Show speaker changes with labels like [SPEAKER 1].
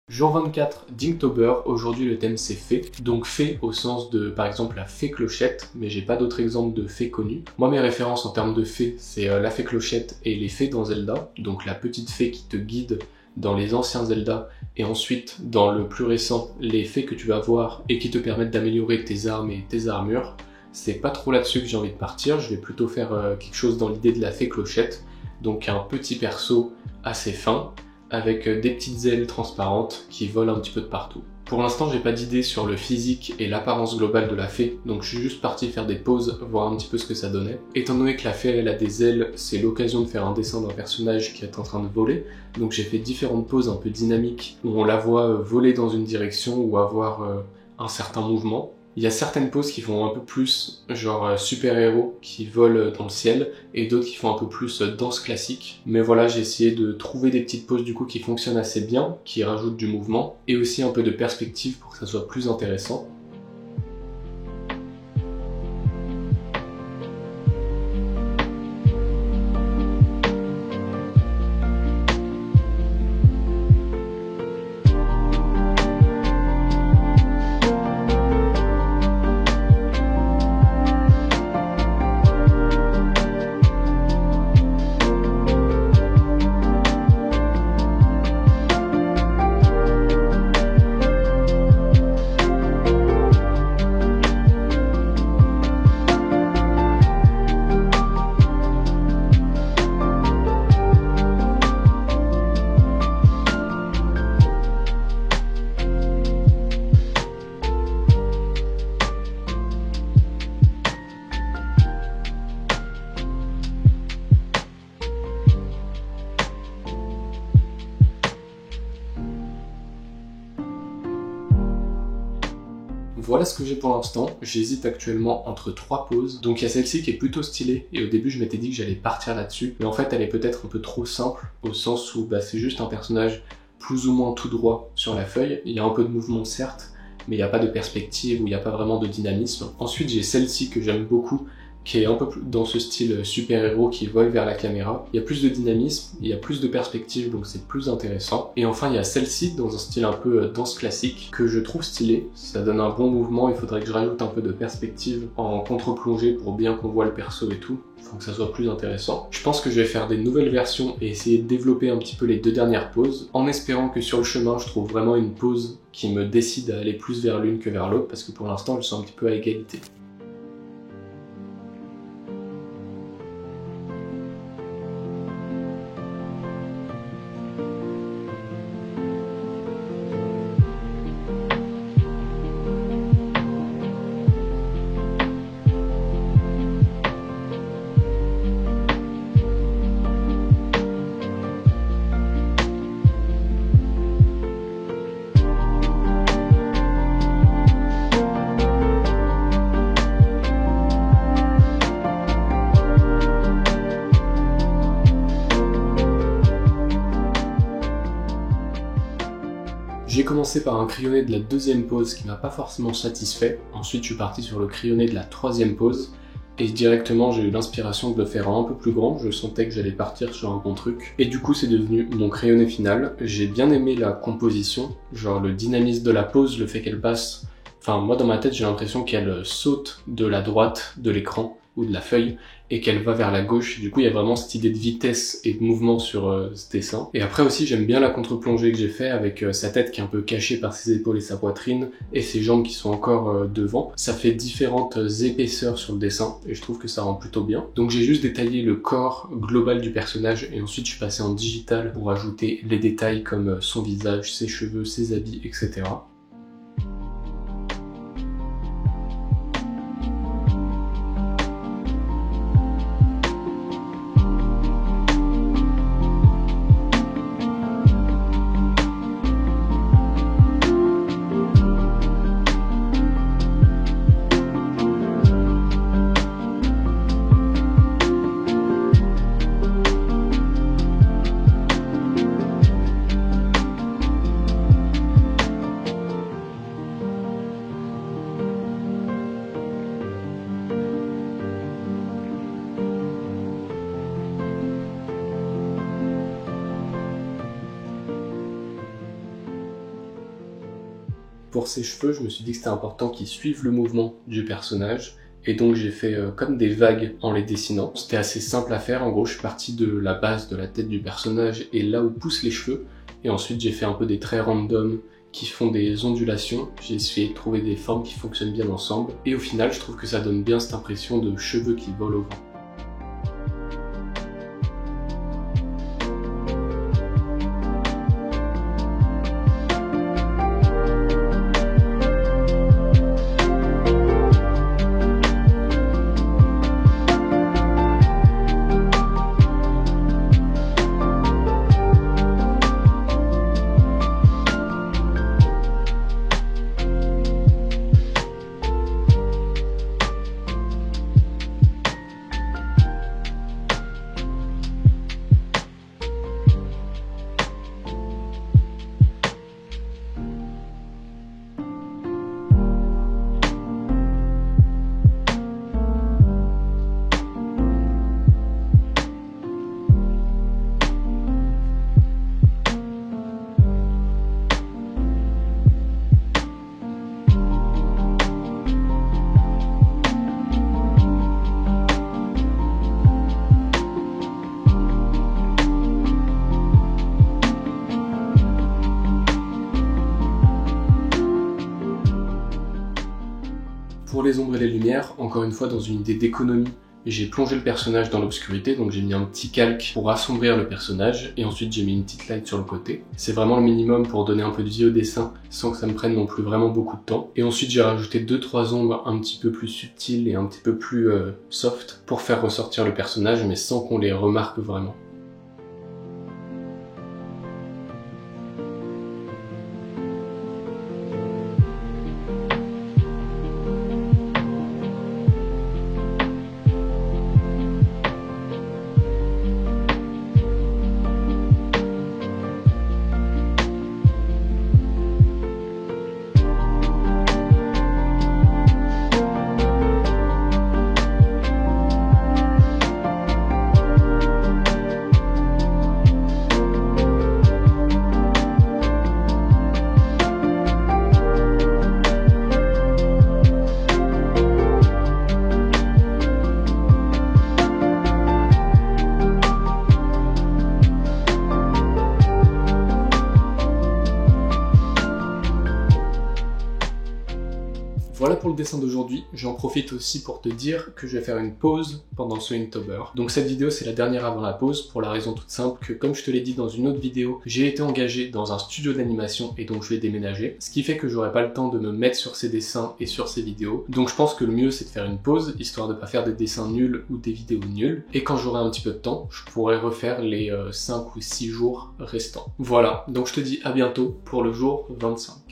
[SPEAKER 1] Jour 24 d'Inktober, aujourd'hui le thème c'est fée, donc fée au sens de par exemple la fée clochette, mais j'ai pas d'autres exemples de fées connues. Moi mes références en termes de fées, c'est la fée clochette et les fées dans Zelda, donc la petite fée qui te guide dans les anciens Zelda, et ensuite dans le plus récent, les fées que tu vas voir et qui te permettent d'améliorer tes armes et tes armures. C'est pas trop là-dessus que j'ai envie de partir, je vais plutôt faire quelque chose dans l'idée de la fée clochette, donc un petit perso assez fin, avec des petites ailes transparentes qui volent un petit peu de partout. Pour l'instant, j'ai pas d'idée sur le physique et l'apparence globale de la fée, donc je suis juste parti faire des pauses, voir un petit peu ce que ça donnait. Étant donné que la fée elle a des ailes, c'est l'occasion de faire un dessin d'un personnage qui est en train de voler, donc j'ai fait différentes poses un peu dynamiques où on la voit voler dans une direction ou avoir un certain mouvement. Il y a certaines poses qui font un peu plus genre super-héros qui volent dans le ciel et d'autres qui font un peu plus danse classique. Mais voilà, j'ai essayé de trouver des petites poses du coup qui fonctionnent assez bien, qui rajoutent du mouvement et aussi un peu de perspective pour que ça soit plus intéressant. Voilà ce que j'ai pour l'instant, j'hésite actuellement entre 3 poses, donc il y a celle-ci qui est plutôt stylée, et au début je m'étais dit que j'allais partir là-dessus, mais en fait elle est peut-être un peu trop simple, au sens où c'est juste un personnage plus ou moins tout droit sur la feuille, il y a un peu de mouvement certes, mais il n'y a pas de perspective, ou il n'y a pas vraiment de dynamisme. Ensuite j'ai celle-ci que j'aime beaucoup, qui est un peu plus dans ce style super-héros qui vole vers la caméra. Il y a plus de dynamisme, il y a plus de perspective, donc c'est plus intéressant. Et enfin, il y a celle-ci dans un style un peu danse classique, que je trouve stylé. Ça donne un bon mouvement, il faudrait que je rajoute un peu de perspective en contre-plongée pour bien qu'on voit le perso et tout. Faut que ça soit plus intéressant. Je pense que je vais faire des nouvelles versions et essayer de développer un petit peu les 2 dernières poses, en espérant que sur le chemin, je trouve vraiment une pose qui me décide à aller plus vers l'une que vers l'autre, parce que pour l'instant, elles sont un petit peu à égalité. J'ai commencé par un crayonné de la 2e pose qui m'a pas forcément satisfait. Ensuite, je suis parti sur le crayonné de la 3e pose. Et directement, j'ai eu l'inspiration de le faire un peu plus grand. Je sentais que j'allais partir sur un bon truc. Et du coup, c'est devenu mon crayonné final. J'ai bien aimé la composition. Genre le dynamisme de la pose, le fait qu'elle passe... Enfin, moi, dans ma tête, j'ai l'impression qu'elle saute de la droite de l'écran ou de la feuille et qu'elle va vers la gauche. Du coup, il y a vraiment cette idée de vitesse et de mouvement sur ce dessin. Et après aussi, j'aime bien la contre-plongée que j'ai fait avec sa tête qui est un peu cachée par ses épaules et sa poitrine et ses jambes qui sont encore devant. Ça fait différentes épaisseurs sur le dessin et je trouve que ça rend plutôt bien. Donc j'ai juste détaillé le corps global du personnage et ensuite je suis passé en digital pour ajouter les détails comme son visage, ses cheveux, ses habits, etc. pour ses cheveux, je me suis dit que c'était important qu'ils suivent le mouvement du personnage. Et donc j'ai fait comme des vagues en les dessinant. C'était assez simple à faire, en gros je suis parti de la base de la tête du personnage et là où poussent les cheveux. Et ensuite j'ai fait un peu des traits random qui font des ondulations. J'ai essayé de trouver des formes qui fonctionnent bien ensemble. Et au final je trouve que ça donne bien cette impression de cheveux qui volent au vent. Pour les ombres et les lumières, encore une fois dans une idée d'économie, j'ai plongé le personnage dans l'obscurité, donc j'ai mis un petit calque pour assombrir le personnage, et ensuite j'ai mis une petite light sur le côté. C'est vraiment le minimum pour donner un peu de vie au dessin, sans que ça me prenne non plus vraiment beaucoup de temps. Et ensuite j'ai rajouté 2-3 ombres un petit peu plus subtiles et un petit peu plus soft, pour faire ressortir le personnage, mais sans qu'on les remarque vraiment. Voilà pour le dessin d'aujourd'hui, j'en profite aussi pour te dire que je vais faire une pause pendant ce Inktober. Donc cette vidéo c'est la dernière avant la pause pour la raison toute simple que comme je te l'ai dit dans une autre vidéo, j'ai été engagé dans un studio d'animation et donc je vais déménager. Ce qui fait que j'aurai pas le temps de me mettre sur ces dessins et sur ces vidéos. Donc je pense que le mieux c'est de faire une pause, histoire de pas faire des dessins nuls ou des vidéos nulles. Et quand j'aurai un petit peu de temps, je pourrai refaire les 5 ou 6 jours restants. Voilà, donc je te dis à bientôt pour le jour 25.